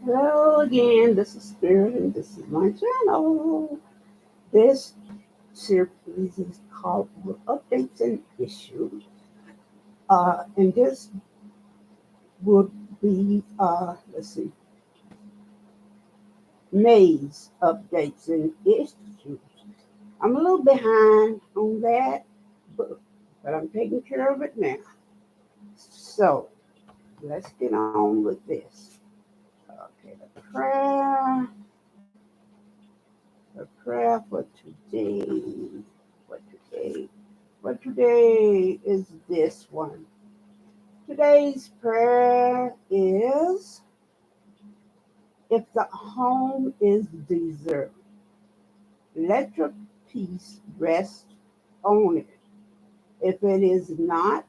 Hello again, this is Spirit and this is my channel. This series is called Updates and Issues. And this would be, let's see, May's Updates and Issues. I'm a little behind on that, but I'm taking care of it now. So let's get on with this. Okay, the prayer for today. For today. For today is this one. Today's prayer is if the home is deserted, let your peace rest on it. If it is not,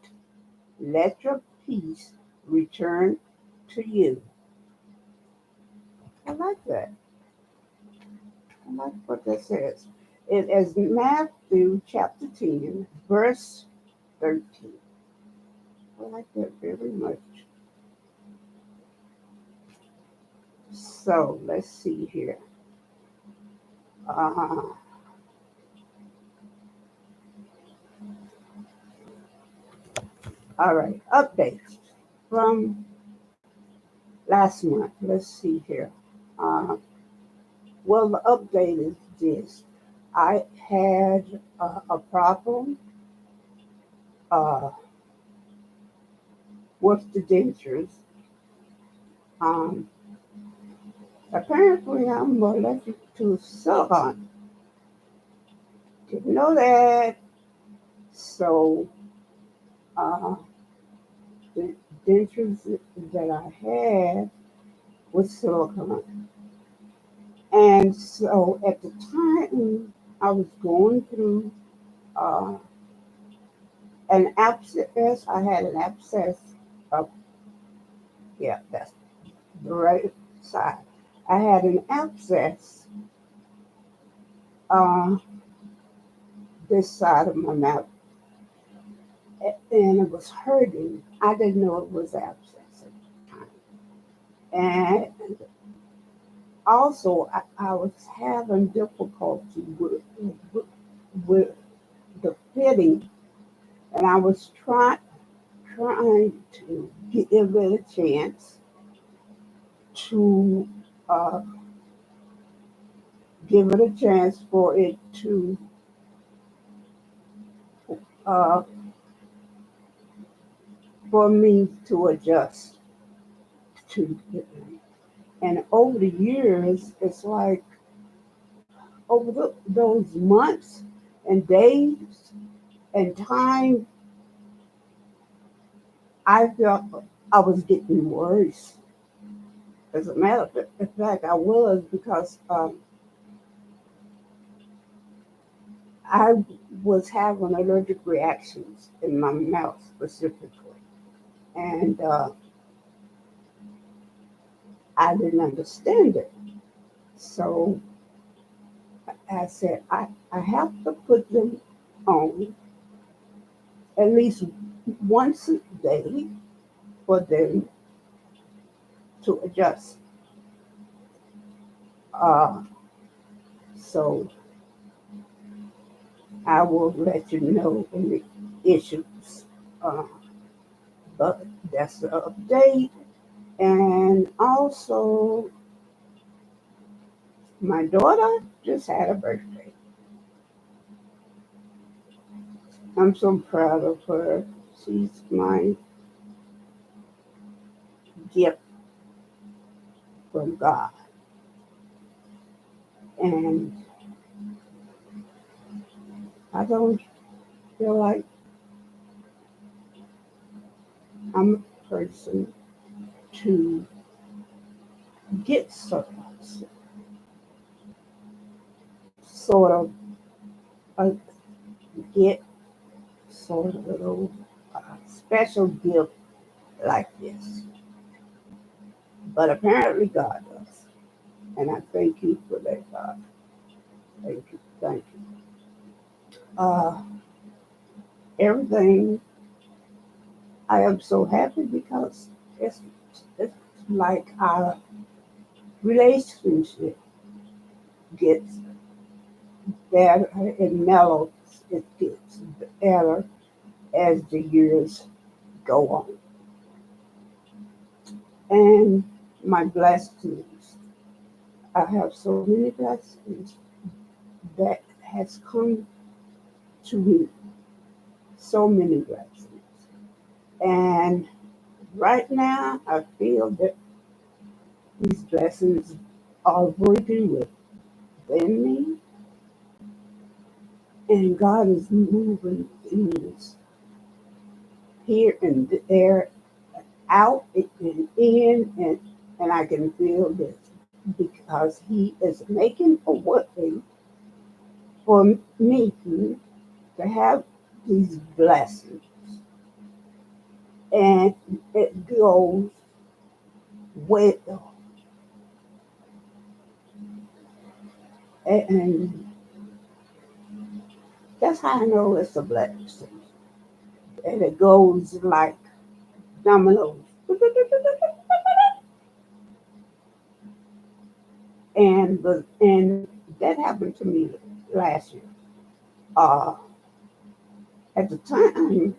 let your peace return to you. I like that. I like what that says. It is Matthew chapter 10, verse 13. I like that very much. So let's see here. Uh, all right, updates from last month. Let's see here. Uh, well, the update is this. I had a problem uh, with the dentures. Um, Apparently, I'm allergic to silicone. Didn't know that. So, uh, the dentures that I had was silicone. And so at the time, I was going through uh, an abscess. I had an abscess up, yeah, that's the right side. I had an abscess uh, this side of my mouth, and it was hurting. I didn't know it was abscess at the time. And also, I was having difficulty with the fitting, and I was trying to give it a chance to uh, give it a chance for it to uh, for me to adjust to it. And over the years, it's like over those months and days and time, I felt I was getting worse. As a matter of fact, I was because I was having allergic reactions in my mouth specifically. And I didn't understand it. So I said, I have to put them on at least once a day for them to adjust. Uh, so I will let you know any issues. Uh, but that's the update. And also, my daughter just had a birthday. I'm so proud of her. She's my gift from God. And I don't feel like I'm a person to get sort of uh, get sort of a little special gift like this. But apparently God does. And I thank you for that, God. Thank you. Thank you. Uh, Everything, I am so happy because it's, it's like relationship gets better, it mellows, it gets better as the years go on. And my blessings, I have so many blessings that has come to me, so many blessings. And right now, I feel that these blessings are working within me, and God is moving things here and there, out and in, and I can feel this because He is making a way for me to have these blessings, and it goes well, and that's how I know it's a blessing. And it goes like dominoes. And that happened to me last year. Uh, at the time,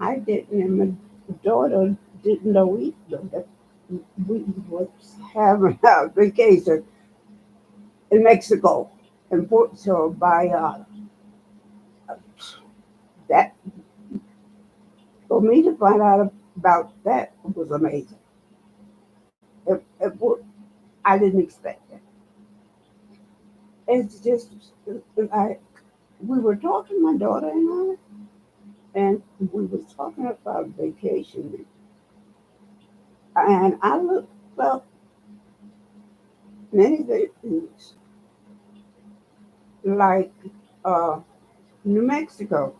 I didn't, and my daughter didn't know either that we was having a vacation in Mexico and Port so by that for me to find out about that was amazing. I didn't expect it. It's just like we were talking, my daughter and we was talking about vacation, and I looked up many things like uh, New Mexico,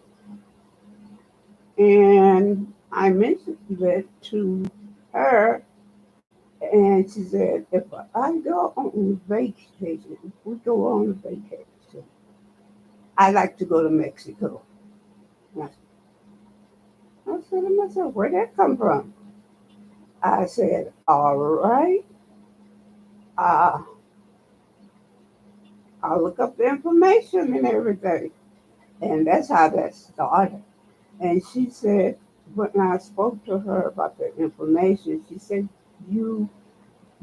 and I mentioned it to her, and she said, "If I go on vacation, if we go on vacation, I like to go to Mexico." And I said to myself, "Where'd that come from?" I said, "All right, uh, I'll look up the information and everything." And that's how that started. And she said, when I spoke to her about the information, she said, "You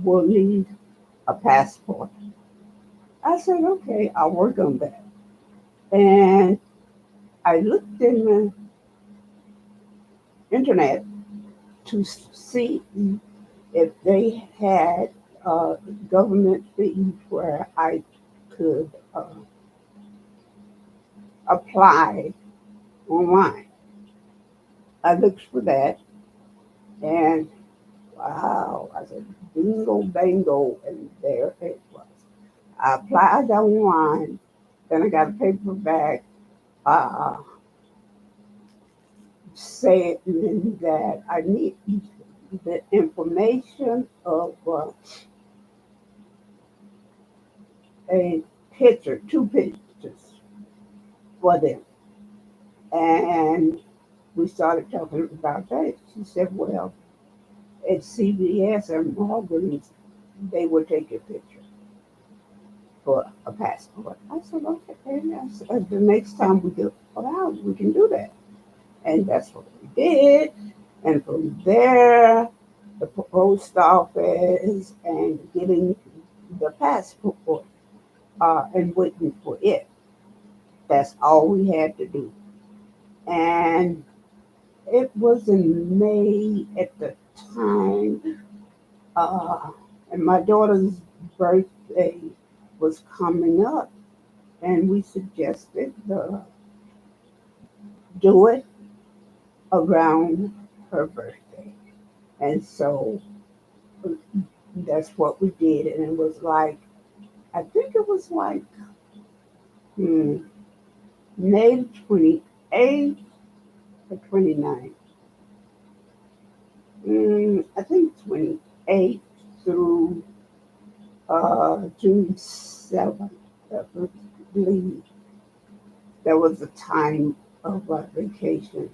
will need a passport." I said, "Okay, I'll work on that." And I looked in the internet to see if they had a government feed where I could apply online. I looked for that, and wow, I said, bingo, bango, and there it was. I applied online, then I got a paper back uh, saying that I need the information of a picture, two pictures for them. And we started talking about that. She said, "Well, at CVS and Walgreens, they will take your picture for a passport." I said, "Okay, yes. The next time we go out, we can do that." And that's what we did. And from there, the post office and getting the passport and waiting for it. That's all we had to do. And it was in May at the time, uh, and my daughter's birthday was coming up, and we suggested do it around her birthday. And so that's what we did. And it was like, I think it was like hmm, May 28th or 29th. I think 28th through June 7th. I believe there was a time of vacation.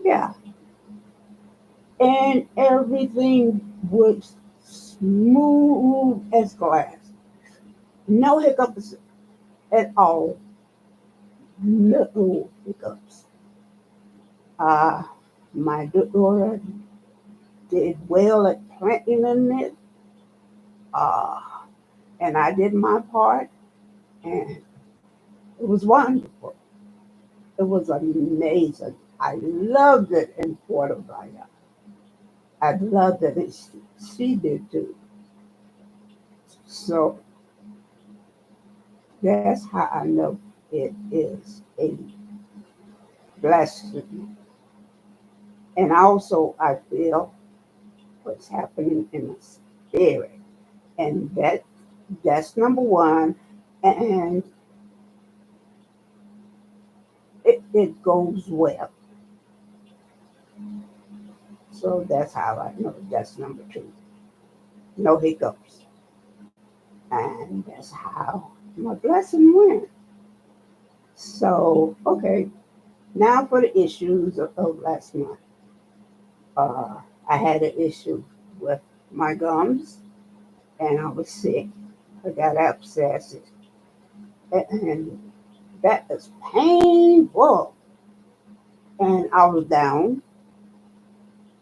Yeah, and everything was smooth as glass. No hiccups at all. No hiccups. Uh, my daughter did well at planting in it, uh, and I did my part, and it was wonderful. It was amazing. I loved it in Puerto Vallarta. I loved it, and she did too. So that's how I know it is a blessing. And also, I feel what's happening in the spirit, and that's number one. And it goes well. So that's how I know that's number two. No hiccups. And that's how my blessing went. So, okay, now for the issues of last month. I had an issue with my gums, and I was sick. I got abscesses, and that is painful. And I was down.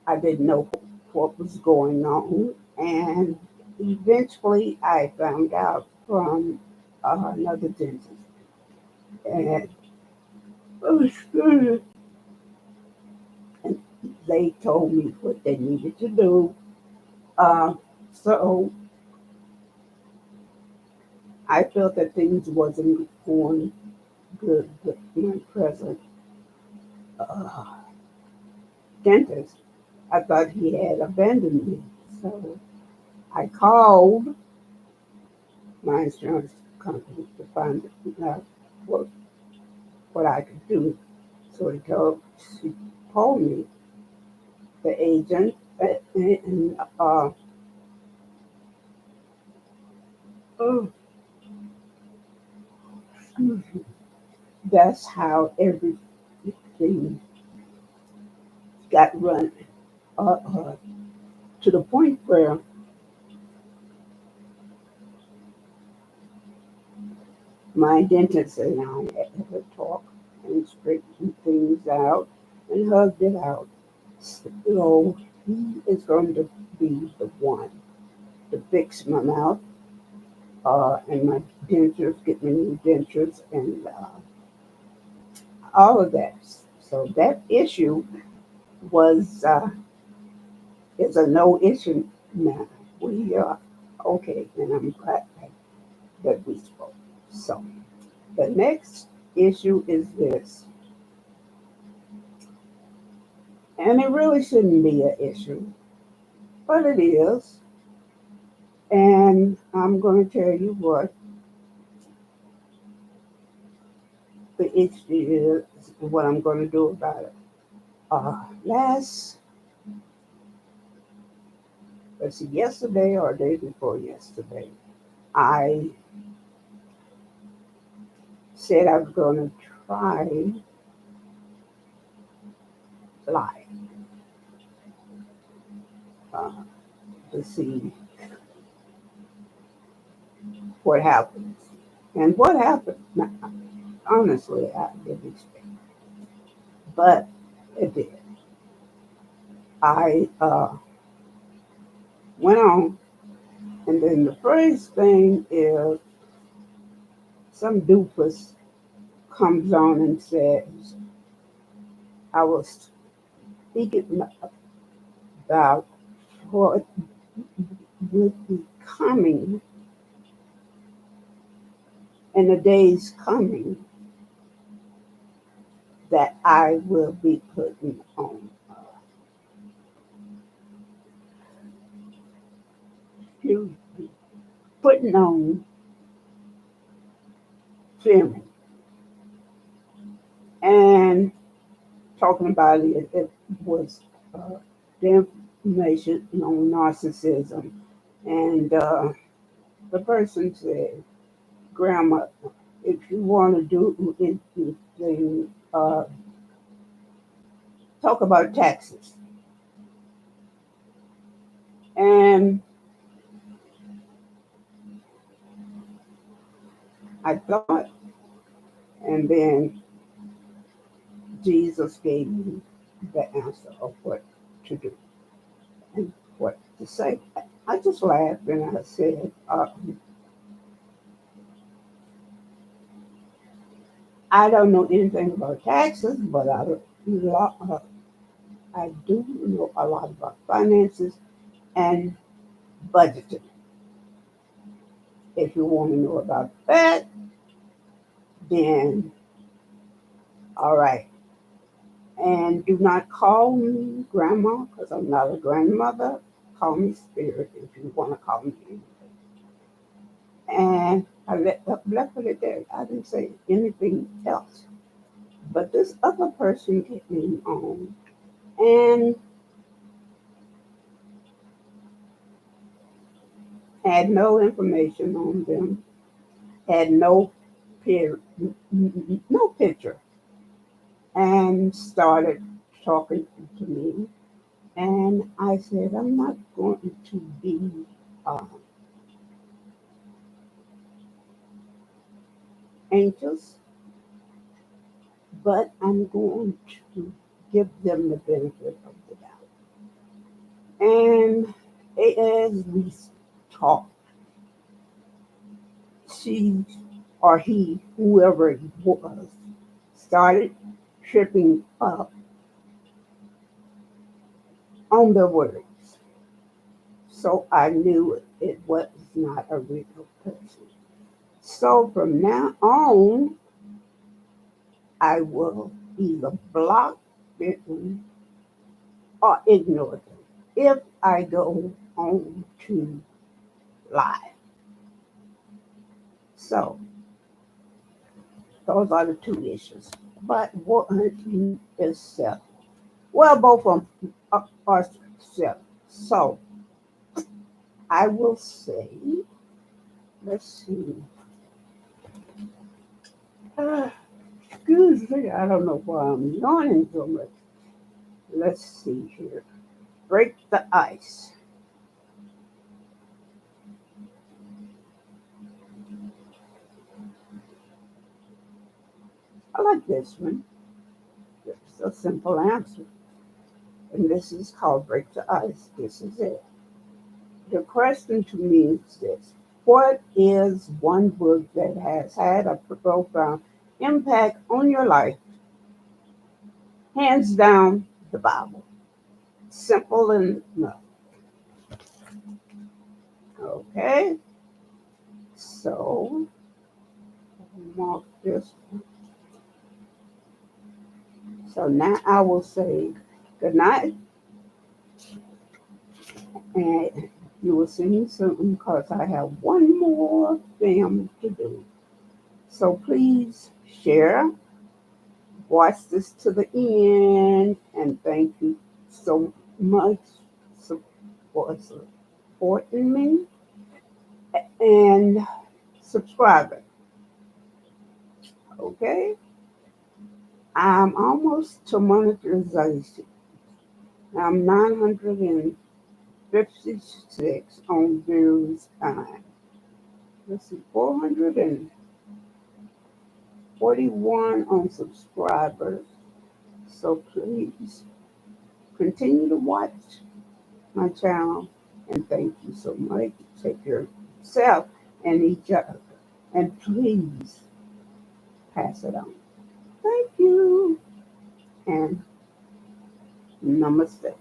I didn't know what was going on, and eventually I found out from another dentist, and and they told me what they needed to do. Uh, so I felt that things wasn't going good with my present uh, dentist. I thought he had abandoned me. So I called my insurance company to find out what, what I could do. So she told me, the agent, and oh, that's how everything got run to the point where my dentist and I had to talk and straighten things out and hugged it out. So he is going to be the one to fix my mouth and my dentures, get me new dentures, and all of that. So that issue was is a no issue now. We are okay, and I'm glad that we spoke. So the next issue is this, and it really shouldn't be an issue, but it is. And I'm going to tell you what the issue is and what I'm going to do about it. Last, let's see, yesterday or day before yesterday, I said I was going to try live uh, to see what happens. And what happened, now, honestly, I didn't expect, but it did. I went on, and then the first thing is some doofus comes on and says, I was speaking about what would be coming in the days coming that I will be excuse me, putting on filming and talking about it. It was uh, the information on narcissism, and the person said, "Grandma, if you want to do anything, talk about taxes." And I thought, and then Jesus gave me the answer of what to do and what to say. I just laughed and I said, I don't know anything about taxes, but I do know a lot about finances and budgeting. If you want to know about that, then all right. And do not call me grandma because I'm not a grandmother. Call me spirit if you want to call me anything. And left it there. I didn't say anything else. But this other person came on and had no information on them, had no no picture, and started talking to me. And I said, I'm not going to be uh, anxious, but I'm going to give them the benefit of the doubt. And as we talked, she or he, whoever it was, started tripping up on their words. So I knew it was not a real person. So from now on, I will either block them or ignore them if I go on to live. So those are the two issues. But one is self. Well, both of them are self. So I will say, let's see. Uh, Excuse me, I don't know why I'm yawning so much. Let's see here. Break the ice. I like this one. It's a simple answer. And this is called Break the Ice. This is it. The question to me is this: what is one book that has had a profound impact on your life? Hands down, the Bible. Simple enough. Okay, so mark this. So now I will say good night, and you will see me soon because I have one more film to do. So please share, watch this to the end, and thank you so much for supporting me and subscribing. Okay, I'm almost to monetization. I'm 956 on views time. Let's see, 441 on subscribers. So please continue to watch my channel and thank you so much. Take care of yourself and each other. And please pass it on. Thank you and namaste.